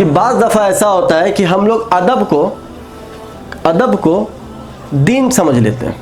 کہ بعض دفعہ ایسا ہوتا ہے کہ ہم لوگ ادب کو دین سمجھ لیتے ہیں،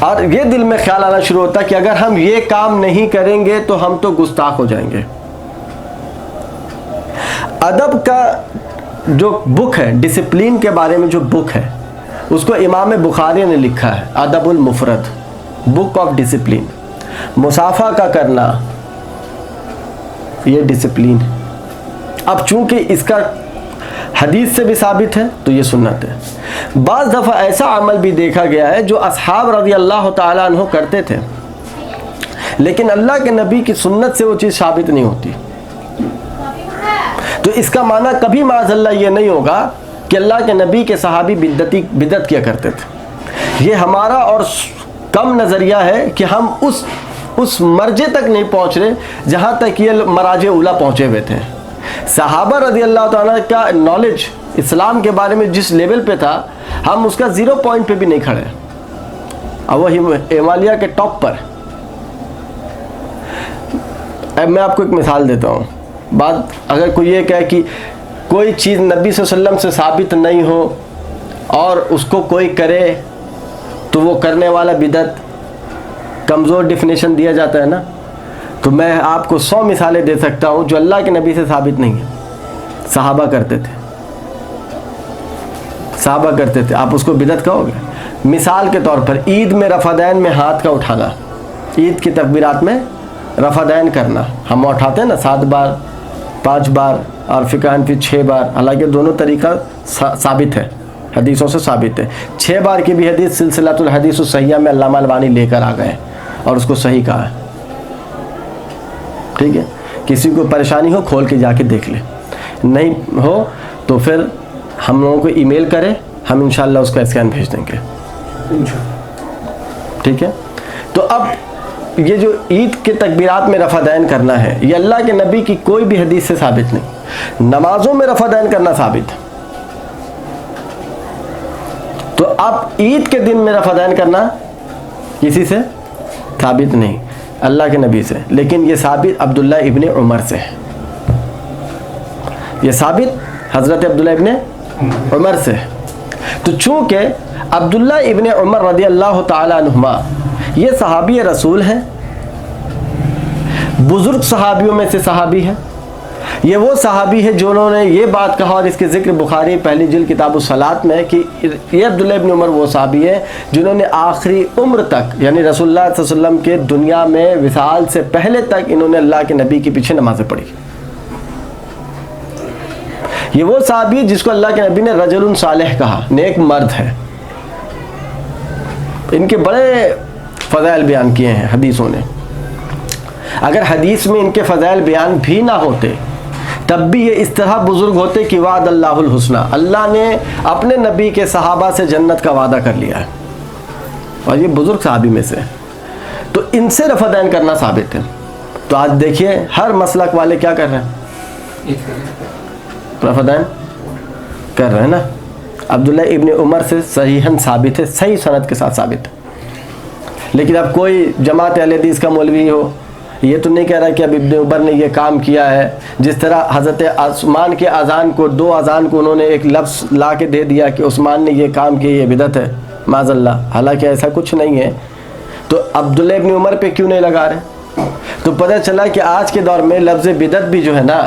اور یہ دل میں خیال آنا شروع ہوتا ہے کہ اگر ہم یہ کام نہیں کریں گے تو ہم تو گستاخ ہو جائیں گے۔ ادب کا جو بک ہے، ڈسپلین کے بارے میں جو بک ہے، اس کو امام بخاری نے لکھا ہے، ادب المفرد، بک آف ڈسپلین۔ مصافحہ کا کرنا یہ ڈسپلین ہے۔ اب چونکہ اس کا حدیث سے بھی ثابت ہے تو یہ سنت ہے۔ بعض دفعہ ایسا عمل بھی دیکھا گیا ہے جو اصحاب رضی اللہ تعالیٰ عنہ کرتے تھے، لیکن اللہ کے نبی کی سنت سے وہ چیز ثابت نہیں ہوتی، تو اس کا معنی کبھی معاذ اللہ یہ نہیں ہوگا کہ اللہ کے نبی کے صحابی بدعت کیا کرتے تھے۔ یہ ہمارا اور کم نظریہ ہے کہ ہم اس مرجع تک نہیں پہنچ رہے جہاں تک یہ مراجع اولا پہنچے ہوئے تھے۔ صحابہ رضی اللہ تعالیٰ کا نالج اسلام کے بارے میں جس لیول پہ تھا، ہم اس کا 0 پوائنٹ پہ بھی نہیں کھڑے، اب وہ ہمالیہ کے ٹاپ پر۔ اب میں آپ کو ایک مثال دیتا ہوں۔ بات اگر کوئی یہ کہے کہ کوئی چیز نبی صلی اللہ علیہ وسلم سے ثابت نہیں ہو اور اس کو کوئی کرے تو وہ کرنے والا بدعت، کمزور ڈیفینیشن دیا جاتا ہے نا، تو میں آپ کو 100 مثالیں دے سکتا ہوں جو اللہ کے نبی سے ثابت نہیں ہیں۔ صحابہ کرتے تھے، آپ اس کو بدعت کہو گے؟ مثال کے طور پر عید میں رفع دین میں ہاتھ کا اٹھانا، عید کی تکبیرات میں رفع دین کرنا، ہم اٹھاتے ہیں نا 7 بار 5 بار اور فقہ حنفی 6 بار، حالانکہ دونوں طریقہ ثابت ہے، حدیثوں سے ثابت ہے۔ 6 بار کی بھی حدیث سلسلۃ الحدیث الصحیحہ میں علامہ البانی لے کر آ گئے اور اس کو صحیح کہا ہے۔ ٹھیک ہے، کسی کو پریشانی ہو کھول کے جا کے دیکھ لے، نہیں ہو تو پھر ہم لوگوں کو ای میل کرے، ہم انشاءاللہ اس کا اسکین بھیج دیں گے۔ ٹھیک ہے، تو اب یہ جو عید کے تکبیرات میں رفع دین کرنا ہے، یہ اللہ کے نبی کی کوئی بھی حدیث سے ثابت نہیں۔ نمازوں میں رفع دین کرنا ثابت ہے، تو اب عید کے دن میں رفع دین کرنا کسی سے ثابت نہیں، اللہ کے نبی سے، لیکن یہ ثابت عبداللہ ابن عمر سے ہے، یہ ثابت حضرت عبداللہ ابن عمر سے ہے۔ تو چونکہ عبداللہ ابن عمر رضی اللہ تعالی عنہما یہ صحابی رسول ہیں، بزرگ صحابیوں میں سے صحابی ہیں، یہ وہ صحابی ہے جنہوں نے یہ بات کہا، اور اس کے ذکر بخاری پہلی جلد کتاب الصلاۃ میں ہے کہ یہ عبداللہ ابن عمر وہ صحابی ہے جنہوں نے آخری عمر تک، یعنی رسول اللہ صلی اللہ علیہ وسلم کے دنیا میں وصال سے پہلے تک انہوں نے اللہ کے نبی کے پیچھے نمازیں پڑھی۔ یہ وہ صحابی جس کو اللہ کے نبی نے رجل صالح کہا، نیک مرد ہے۔ ان کے بڑے فضائل بیان کیے ہیں حدیثوں نے، اگر حدیث میں ان کے فضائل بیان بھی نہ ہوتے تب بھی یہ اس طرح بزرگ ہوتے کہ وعد اللہ الحسنہ، اللہ نے اپنے نبی کے صحابہ سے جنت کا وعدہ کر لیا ہے، اور یہ بزرگ صحابی میں سے، تو ان سے رفع دین کرنا ثابت ہے۔ تو آج دیکھیے ہر مسلک والے کیا کر رہے ہیں، رفع دین کر رہے ہیں نا۔ عبداللہ ابن عمر سے صحیحاً ثابت ہے، صحیح سند کے ساتھ ثابت ہے، لیکن اب کوئی جماعت اہل حدیث کا مولوی ہو یہ تو نہیں کہہ رہا کہ اب ابن عمر نے یہ کام کیا ہے، جس طرح حضرت عثمان کے اذان کو، 2 اذان کو انہوں نے ایک لفظ لا کے دے دیا کہ عثمان نے یہ کام کیا، یہ بدعت ہے معاذ اللہ، حالانکہ ایسا کچھ نہیں ہے۔ تو عبداللہ ابن عمر پہ کیوں نہیں لگا رہے؟ تو پتہ چلا کہ آج کے دور میں لفظ بدعت بھی جو ہے نا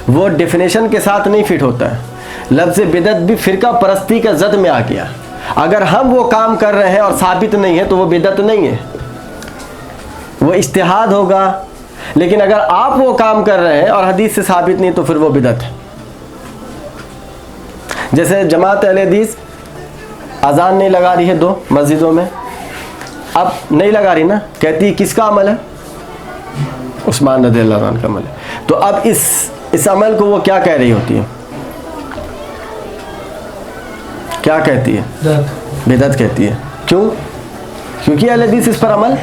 وہ ڈیفینیشن کے ساتھ نہیں فٹ ہوتا ہے، لفظ بدعت بھی فرقہ پرستی کا زد میں آ گیا۔ اگر ہم وہ کام کر رہے ہیں اور ثابت نہیں ہے تو وہ بدعت نہیں ہے، وہ اجتہاد ہوگا، لیکن اگر آپ وہ کام کر رہے ہیں اور حدیث سے ثابت نہیں تو پھر وہ بدعت ہے۔ جیسے جماعت اہل حدیث اذان نہیں لگا رہی ہے 2 مسجدوں میں، اب نہیں لگا رہی نا، کہتی ہے کس کا عمل ہے؟ عثمان رضی اللہ عنہ کا عمل ہے۔ تو اب اس عمل کو وہ کیا کہہ رہی ہوتی ہے، کیا کہتی ہے؟ بدعت کہتی ہے۔ کیوں؟ کیونکہ اہل حدیث اس پر عمل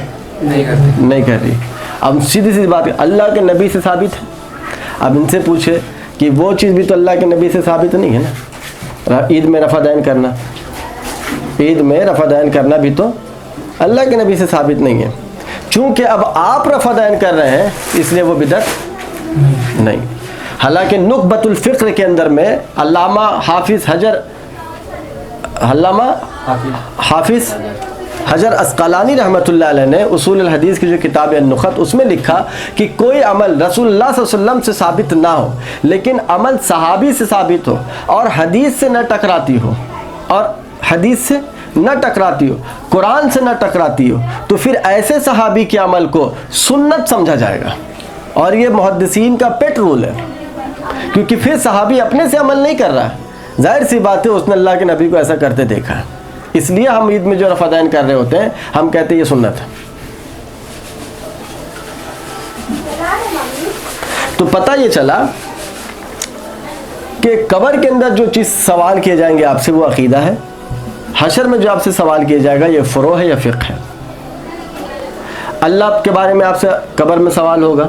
نہیں کر رہی۔ اب سیدھی سی بات ہے، اللہ کے نبی سے ثابت ہے، اب ان سے پوچھے کہ وہ چیز بھی تو اللہ کے نبی سے ثابت نہیں ہے نا، عید میں رفع دین کرنا، عید میں رفع دین کرنا بھی تو اللہ کے نبی سے ثابت نہیں ہے۔ چونکہ اب آپ رفع دین کر رہے ہیں اس لیے وہ بدعت نہیں۔ حالانکہ نخبۃ الفقر کے اندر میں علامہ حافظ حجر اسقلانی رحمۃ اللہ علیہ نے اصول الحدیث کی جو کتاب النخط اس میں لکھا کہ کوئی عمل رسول اللہ صلی اللہ علیہ وسلم سے ثابت نہ ہو لیکن عمل صحابی سے ثابت ہو اور حدیث سے نہ ٹکراتی ہو قرآن سے نہ ٹکراتی ہو تو پھر ایسے صحابی کے عمل کو سنت سمجھا جائے گا. اور یہ محدثین کا پیٹ رول ہے, کیونکہ پھر صحابی اپنے سے عمل نہیں کر رہا ہے, ظاہر سی بات ہے اس نے اللہ کے نبی کو ایسا کرتے دیکھا ہے. اس لیے ہم عید میں جو رفع دین کر رہے ہوتے ہیں ہم کہتے ہیں یہ سنت ہے. تو پتہ یہ چلا کہ قبر کے اندر جو چیز سوال کیے جائیں گے آپ سے وہ عقیدہ ہے, حشر میں جو آپ سے سوال کیا جائے گا یہ فروع ہے یا فقہ ہے. اللہ کے بارے میں آپ سے قبر میں سوال ہوگا.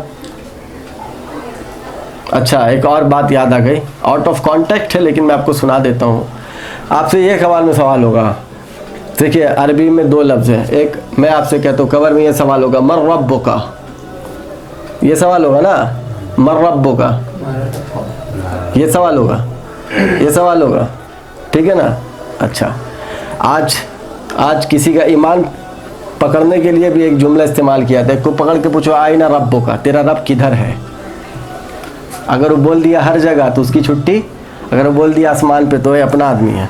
اچھا ایک اور بات یاد آ گئی, آؤٹ آف کانٹیکٹ ہے لیکن میں آپ کو سنا دیتا ہوں. آپ سے یہ قبر میں سوال ہوگا, دیکھیے عربی میں دو لفظ ہیں, ایک میں آپ سے کہتا ہوں قبر میں یہ سوال ہوگا من ربک, یہ سوال ہوگا نا من ربک, یہ سوال ہوگا ٹھیک ہے نا. اچھا آج کسی کا ایمان پکڑنے کے لیے بھی ایک جملہ استعمال کیا تھا, کو پکڑ کے پوچھو آئینہ ربک, تیرا رب کدھر ہے. اگر وہ بول دیا ہر جگہ تو اس کی چھٹی, اگر وہ بول دیا آسمان پہ تو یہ اپنا آدمی ہے.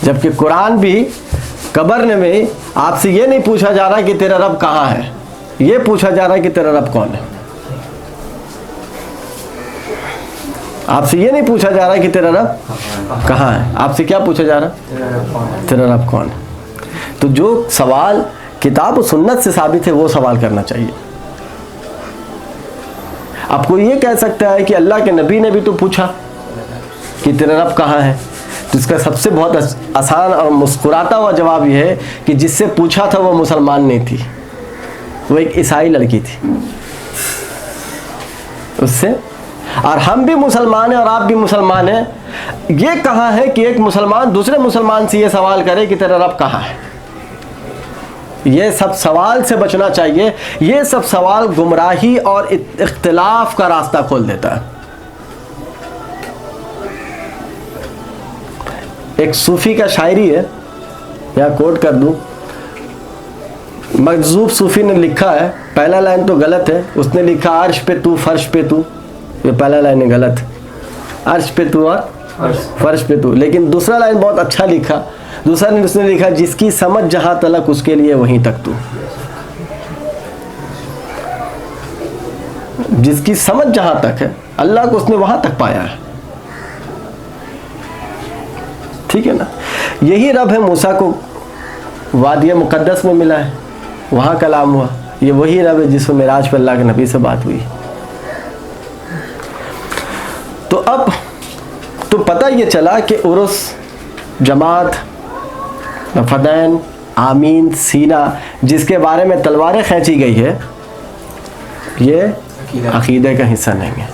جبکہ قرآن بھی قبر میں آپ سے یہ نہیں پوچھا جا رہا کہ تیرا رب کہاں ہے, یہ پوچھا جا رہا ہے کہ تیرا رب کون ہے. آپ سے یہ نہیں پوچھا جا رہا کہ تیرا رب کہاں ہے, آپ سے کیا پوچھا جا رہا تیرا رب کون ہے. تو جو سوال کتاب و سنت سے ثابت ہے وہ سوال کرنا چاہیے. آپ کو یہ کہہ سکتا ہے کہ اللہ کے نبی نے بھی تو پوچھا کہ تیرا رب کہاں ہے, تو اس کا سب سے بہت آسان اور مسکراتا ہوا جواب یہ ہے کہ جس سے پوچھا تھا وہ مسلمان نہیں تھی, وہ ایک عیسائی لڑکی تھی. اس سے اور ہم بھی مسلمان ہیں اور آپ بھی مسلمان ہیں. یہ کہاں ہے کہ ایک مسلمان دوسرے مسلمان سے یہ سوال کرے کہ تیرا رب کہاں ہے. یہ سب سوال سے بچنا چاہیے. یہ سب سوال گمراہی اور اختلاف کا راستہ کھول دیتا ہے. ایک صوفی کا شاعری ہے, یا کوٹ کر دوں, مجذوب صوفی نے لکھا ہے, پہلا لائن تو غلط ہے, اس نے لکھا عرش پہ تو فرش پہ تو, یہ پہلا لائن ہے غلط, عرش پہ تو اور فرش پہ تو. لیکن دوسرا لائن بہت اچھا لکھا, دوسرا اس نے لکھا جس کی سمجھ جہاں تلک اس کے لیے وہیں تک تو. جس کی سمجھ جہاں تک ہے اللہ کو اس نے وہاں تک پایا ہے. ٹھیک ہے نا. یہی رب ہے موسیٰ کو وادی مقدس میں ملا ہے, وہاں کلام ہوا. یہ وہی رب ہے جس میں معراج پہ اللہ کے نبی سے بات ہوئی. تو اب تو پتہ یہ چلا کہ عرس, جماعت, رفدین, آمین, سینہ جس کے بارے میں تلواریں کھینچی گئی ہے یہ عقیدے کا حصہ نہیں ہے.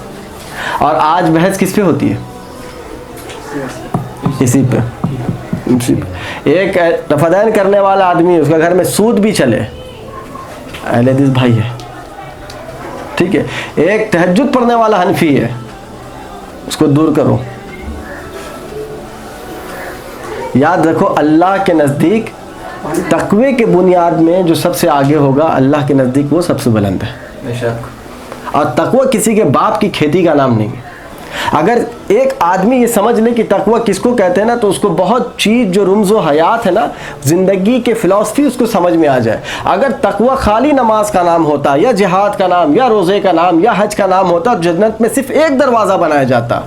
اور آج بحث کس پہ ہوتی ہے؟ اسی پہ. ایک رفدین کرنے والا آدمی, اس کا گھر میں سود بھی چلے, اہل حدیث بھائی ہے, ٹھیک ہے. ایک تہجد پڑھنے والا حنفی ہے, اس کو دور کرو. یاد رکھو اللہ کے نزدیک تقوی کے بنیاد میں جو سب سے آگے ہوگا اللہ کے نزدیک وہ سب سے بلند ہے. اور تقوی کسی کے باپ کی کھیتی کا نام نہیں ہے. اگر ایک آدمی یہ سمجھ لے کہ تقوی کس کو کہتے ہیں نا, تو اس کو بہت چیز جو رمز و حیات ہے نا, زندگی کے فلسفی اس کو سمجھ میں آ جائے. اگر تقوی خالی نماز کا نام ہوتا, یا جہاد کا نام, یا روزے کا نام, یا حج کا نام ہوتا, جنت میں صرف ایک دروازہ بنایا جاتا.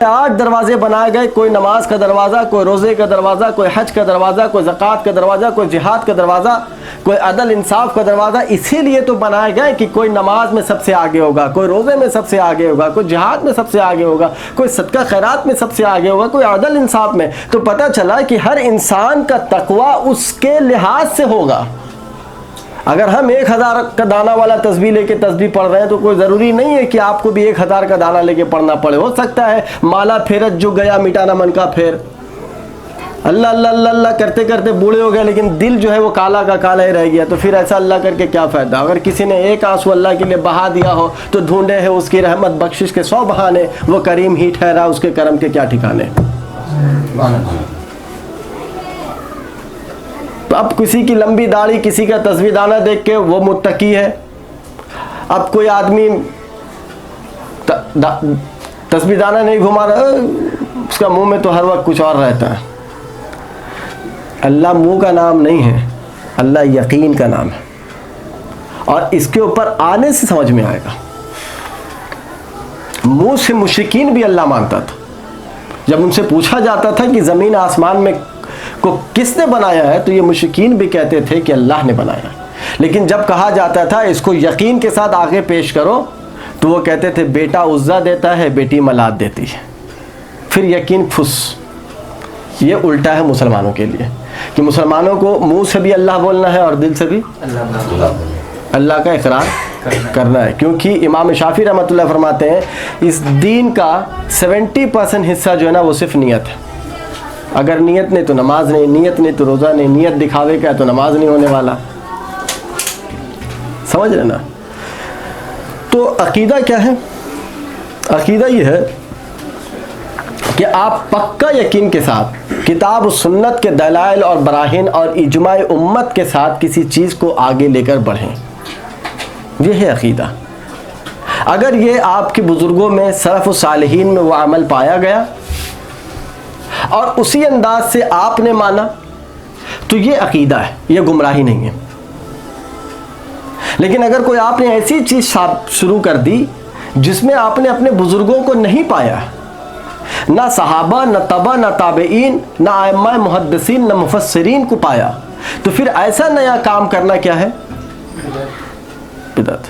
8 دروازے بنائے گئے, کوئی نماز کا دروازہ, کوئی روزے کا دروازہ, کوئی حج کا دروازہ, کوئی زکوٰۃ کا دروازہ, کوئی جہاد کا دروازہ, کوئی عدل انصاف کا دروازہ. اسی لیے تو بنائے گئے کہ کوئی نماز میں سب سے آگے ہوگا, کوئی روزے میں سب سے آگے ہوگا, کوئی جہاد میں سب سے آگے ہوگا, کوئی صدقہ خیرات میں سب سے آگے ہوگا, کوئی عدل انصاف میں. تو پتہ چلا کہ ہر انسان کا تقویٰ اس کے لحاظ سے ہوگا. اگر ہم 1000 کا دانہ والا تسبیح لے کے تسبیح پڑھ رہے ہیں تو کوئی ضروری نہیں ہے کہ آپ کو بھی 1000 کا دانہ لے کے پڑھنا پڑے. ہو سکتا ہے مالا پھیرت جو گیا مٹانا من کا پھیر, اللہ اللہ اللہ اللہ کرتے کرتے بوڑھے ہو گئے لیکن دل جو ہے وہ کالا کا کالا ہی رہ گیا، تو پھر ایسا اللہ کر کے کیا فائدہ؟ اگر کسی نے ایک آنسو اللہ کے لیے بہا دیا ہو تو ڈھونڈے ہیں اس کی رحمت بخشش کے 100 بہانے، وہ کریم ہی ٹھہرا، اس کے کرم کے کیا ٹھکانے۔ تو اب کسی کی لمبی داڑھی، کسی کا تسبیح دانہ دیکھ کے وہ متقی ہے، اب کوئی آدمی تسبیح دانہ نہیں گھما رہا، اس کا منہ میں تو ہر وقت کچھ اور رہتا ہے۔ اللہ منہ کا نام نہیں ہے، اللہ یقین کا نام ہے، اور اس کے اوپر آنے سے سمجھ میں آئے گا۔ منہ سے مشرکین بھی اللہ مانتا تھا، جب ان سے پوچھا جاتا تھا کہ زمین آسمان میں کو کس نے بنایا ہے تو یہ مشرکین بھی کہتے تھے کہ اللہ نے بنایا ہے، لیکن جب کہا جاتا تھا اس کو یقین کے ساتھ آگے پیش کرو تو وہ کہتے تھے بیٹا عزا دیتا ہے، بیٹی ملات دیتی ہے، پھر یقین پھس۔ یہ الٹا ہے مسلمانوں کے لیے کہ مسلمانوں کو منہ سے بھی اللہ بولنا ہے اور دل سے بھی اللہ کا اقرار کرنا ہے، کیونکہ امام شافعی رحمۃ اللہ فرماتے ہیں اس دین کا 70% حصہ جو ہے نا وہ صرف نیت ہے۔ اگر نیت نہیں تو نماز نہیں، نیت نہیں تو روزہ نہیں، نیت دکھاوے کا ہے تو نماز نہیں ہونے والا، سمجھ رہے نا؟ تو عقیدہ کیا ہے؟ عقیدہ یہ ہے کہ آپ پکا یقین کے ساتھ کتاب و سنت کے دلائل اور براہین اور اجماع امت کے ساتھ کسی چیز کو آگے لے کر بڑھیں، یہ ہے عقیدہ۔ اگر یہ آپ کے بزرگوں میں سلف و صالحین میں وہ عمل پایا گیا اور اسی انداز سے آپ نے مانا تو یہ عقیدہ ہے، یہ گمراہی نہیں ہے۔ لیکن اگر کوئی آپ نے ایسی چیز شروع کر دی جس میں آپ نے اپنے بزرگوں کو نہیں پایا، نہ صحابہ، نہ تبع، نہ تابعین، نہ ائمہ محدثین، نہ مفسرین کو پایا، تو پھر ایسا نیا کام کرنا کیا ہے؟ بدعت۔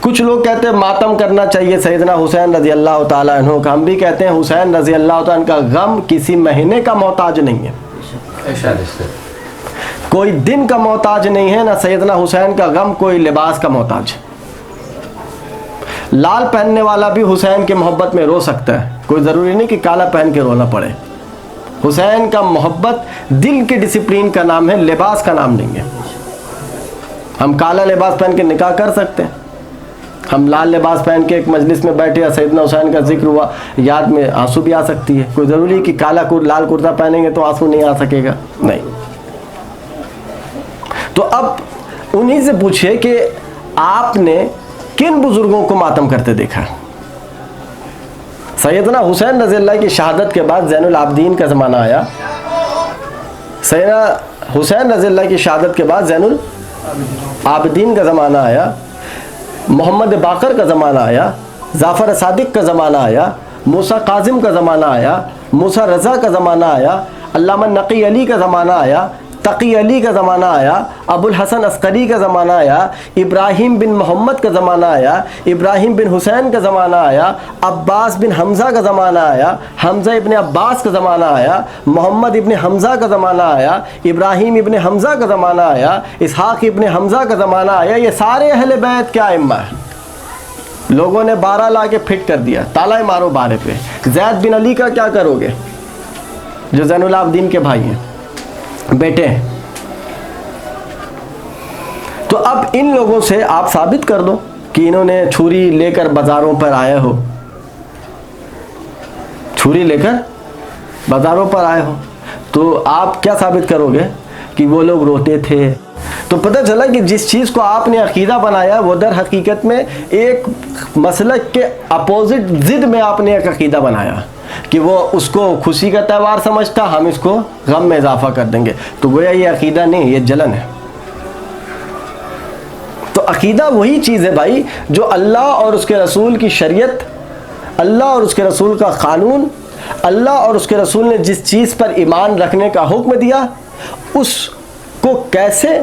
کچھ لوگ کہتے ہیں ماتم کرنا چاہیے سیدنا حسین رضی اللہ تعالیٰ عنہ کا، ہم بھی کہتے ہیں حسین رضی اللہ تعالیٰ عنہ کا غم کسی مہینے کا محتاج نہیں ہے، کوئی دن کا محتاج نہیں ہے، نہ سیدنا حسین کا غم کوئی لباس کا محتاج ہے۔ لال پہننے والا بھی حسین کے محبت میں رو سکتا ہے، کوئی ضروری نہیں کہ کالا پہن کے رونا پڑے۔ حسین کا محبت دل کے ڈسپلین کا نام ہے، لباس کا نام نہیں ہے۔ ہم کالا لباس پہن کے نکاح کر سکتے ہیں، ہم لال لباس پہن کے ایک مجلس میں بیٹھے سیدنا حسین کا ذکر ہوا، یاد میں آنسو بھی آ سکتی ہے، کوئی ضروری کہ لال کرتا پہنیں گے تو آنسو نہیں آ سکے گا؟ نہیں۔ تو اب انہی سے پوچھے کہ آپ نے کن بزرگوں کو ماتم کرتے دیکھا؟ سیدنا حسین رضی اللہ کی شہادت کے بعد زین العابدین کا زمانہ آیا، سیدنا حسین رضی اللہ کی شہادت کے بعد زین العابدین کا زمانہ آیا، محمد باقر کا زمانہ آیا، جعفر صادق کا زمانہ آیا، موسیٰ کاظم کا زمانہ آیا، موسیٰ رضا کا زمانہ آیا، علامہ نقی علی کا زمانہ آیا، تقی علی کا زمانہ آیا، ابو الحسن عسکری کا زمانہ آیا، ابراہیم بن محمد کا زمانہ آیا، ابراہیم بن حسین کا زمانہ آیا، عباس بن حمزہ کا زمانہ آیا، حمزہ ابن عباس کا زمانہ آیا، محمد ابن حمزہ کا زمانہ آیا، ابراہیم ابن حمزہ کا زمانہ آیا، اسحاق ابن حمزہ کا زمانہ آیا۔ یہ سارے اہل بیت کیا ائمہ ہیں؟ لوگوں نے 12 لا کے فٹ کر دیا، تالا مارو 12 پہ۔ زید بن علی کا کیا کرو گے جو زین العابدین کے بھائی ہیں، بیٹے ہیں؟ تو اب ان لوگوں سے آپ ثابت کر دو کہ انہوں نے چھری لے کر بازاروں پر آئے ہو، چھری لے کر بازاروں پر آئے ہو، تو آپ کیا ثابت کرو گے؟ کہ وہ لوگ روتے تھے۔ تو پتہ چلا کہ جس چیز کو آپ نے عقیدہ بنایا وہ در حقیقت میں ایک مسلک کے اپوزٹ ضد میں آپ نے ایک عقیدہ بنایا کہ وہ اس کو خوشی کا تہوار سمجھتا، ہم اس کو غم میں اضافہ کر دیں گے، تو گویا یہ عقیدہ نہیں، یہ جلن ہے۔ تو عقیدہ وہی چیز ہے بھائی جو اللہ اور اس کے رسول کی شریعت، اللہ اور اس کے رسول کا قانون، اللہ اور اس کے رسول نے جس چیز پر ایمان رکھنے کا حکم دیا اس کو کیسے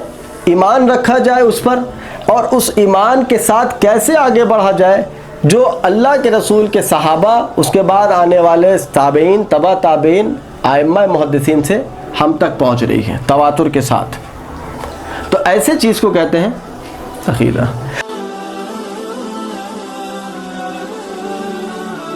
ایمان رکھا جائے اس پر، اور اس ایمان کے ساتھ کیسے آگے بڑھا جائے، جو اللہ کے رسول کے صحابہ، اس کے بعد آنے والے تابعین، تبع تابعین، ائمہ محدثین سے ہم تک پہنچ رہی ہے تواتر کے ساتھ۔ تو ایسے چیز کو کہتے ہیں عقیدہ۔